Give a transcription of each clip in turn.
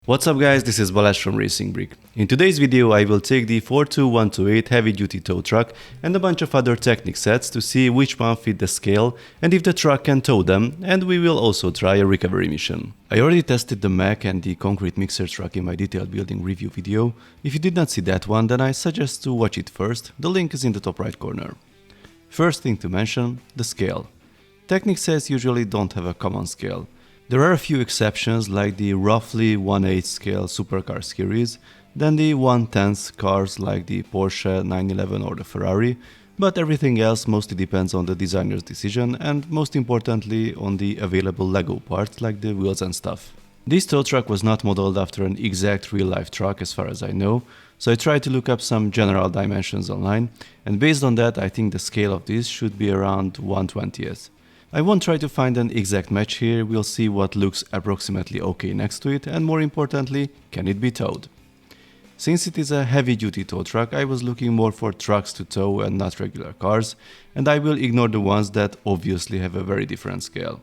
What's up guys, this is Balázs from RacingBrick. In today's video I will take the 42128 heavy duty tow truck and a bunch of other Technic sets to see which one fit the scale and if the truck can tow them, and we will also try a recovery mission. I already tested the mech and the concrete mixer truck in my detailed building review video. If you did not see that one, then I suggest to watch it first, the link is in the top right corner. First thing to mention, the scale. Technic sets usually don't have a common scale. There are a few exceptions like the roughly 1/8 scale supercar series, then the 1/10 cars like the Porsche 911 or the Ferrari, but everything else mostly depends on the designer's decision and most importantly on the available LEGO parts like the wheels and stuff. This tow truck was not modeled after an exact real-life truck as far as I know, so I tried to look up some general dimensions online, and based on that I think the scale of this should be around 1/20th. I won't try to find an exact match here, we'll see what looks approximately okay next to it, and more importantly, can it be towed? Since it is a heavy-duty tow truck, I was looking more for trucks to tow and not regular cars, and I will ignore the ones that obviously have a very different scale.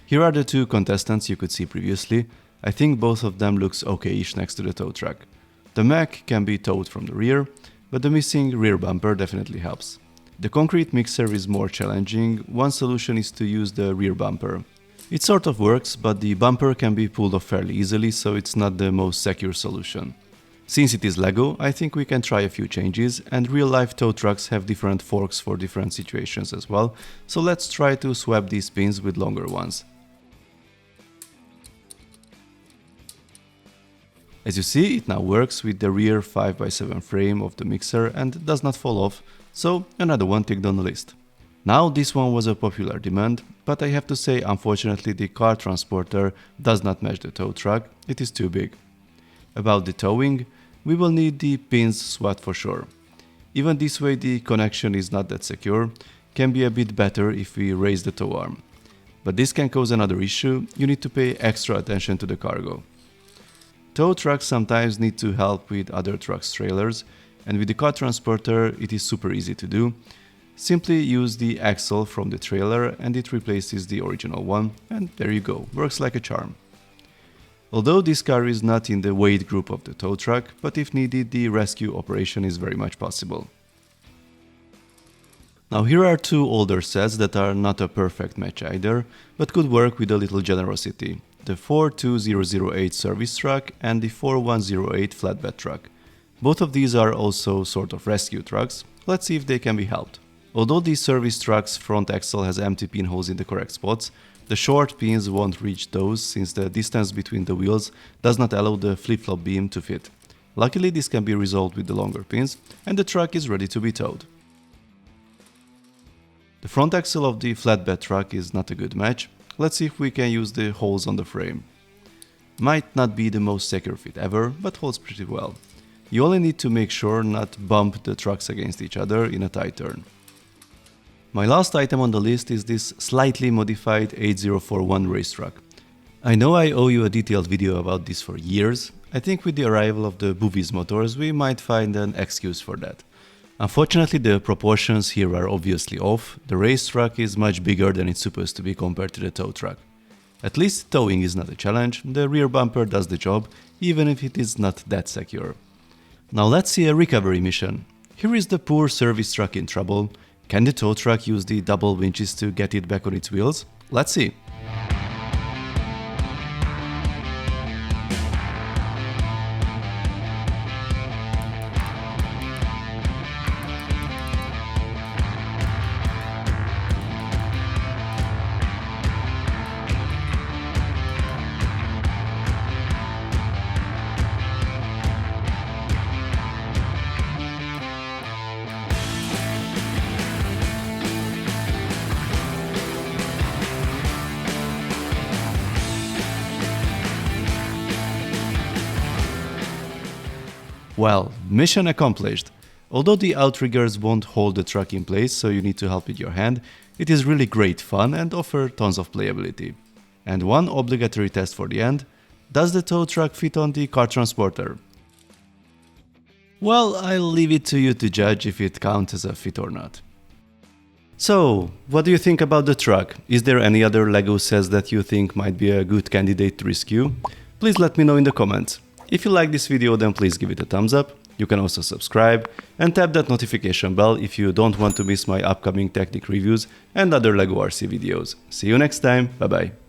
Here are the two contestants you could see previously. I think both of them looks okay-ish next to the tow truck. The mech can be towed from the rear, but the missing rear bumper definitely helps. The concrete mixer is more challenging. One solution is to use the rear bumper. It sort of works, but the bumper can be pulled off fairly easily, so it's not the most secure solution. Since it is LEGO, I think we can try a few changes, and real-life tow trucks have different forks for different situations as well, so let's try to swap these pins with longer ones. As you see, it now works with the rear 5x7 frame of the mixer and does not fall off, so another one ticked on the list. Now this one was a popular demand, but I have to say unfortunately the car transporter does not match the tow truck, it is too big. About the towing, we will need the pins swapped for sure. Even this way the connection is not that secure, can be a bit better if we raise the tow arm. But this can cause another issue, you need to pay extra attention to the cargo. Tow trucks sometimes need to help with other trucks' trailers, and with the car transporter it is super easy to do. Simply use the axle from the trailer and it replaces the original one, and there you go, works like a charm. Although this car is not in the weight group of the tow truck, but if needed the rescue operation is very much possible. Now here are two older sets that are not a perfect match either, but could work with a little generosity. The 42008 service truck and the 4108 flatbed truck. Both of these are also sort of rescue trucks, let's see if they can be helped. Although the service truck's front axle has empty pinholes in the correct spots, the short pins won't reach those since the distance between the wheels does not allow the flip-flop beam to fit. Luckily this can be resolved with the longer pins and the truck is ready to be towed. The front axle of the flatbed truck is not a good match, let's see if we can use the holes on the frame. Might not be the most secure fit ever, but holds pretty well. You only need to make sure not bump the trucks against each other in a tight turn. My last item on the list is this slightly modified 8041 race truck. I know I owe you a detailed video about this for years. I think with the arrival of the Boovies motors we might find an excuse for that. Unfortunately the proportions here are obviously off, the race truck is much bigger than it's supposed to be compared to the tow truck. At least towing is not a challenge, the rear bumper does the job, even if it is not that secure. Now let's see a recovery mission. Here is the poor service truck in trouble. Can the tow truck use the double winches to get it back on its wheels? Let's see. Well, mission accomplished. Although the outriggers won't hold the truck in place, so you need to help with your hand, it is really great fun and offer tons of playability. And one obligatory test for the end, does the tow truck fit on the car transporter? Well, I'll leave it to you to judge if it counts as a fit or not. So, what do you think about the truck? Is there any other LEGO sets that you think might be a good candidate to rescue? Please let me know in the comments. If you like this video, then please give it a thumbs up. You can also subscribe and tap that notification bell if you don't want to miss my upcoming Technic reviews and other LEGO RC videos. See you next time, bye bye.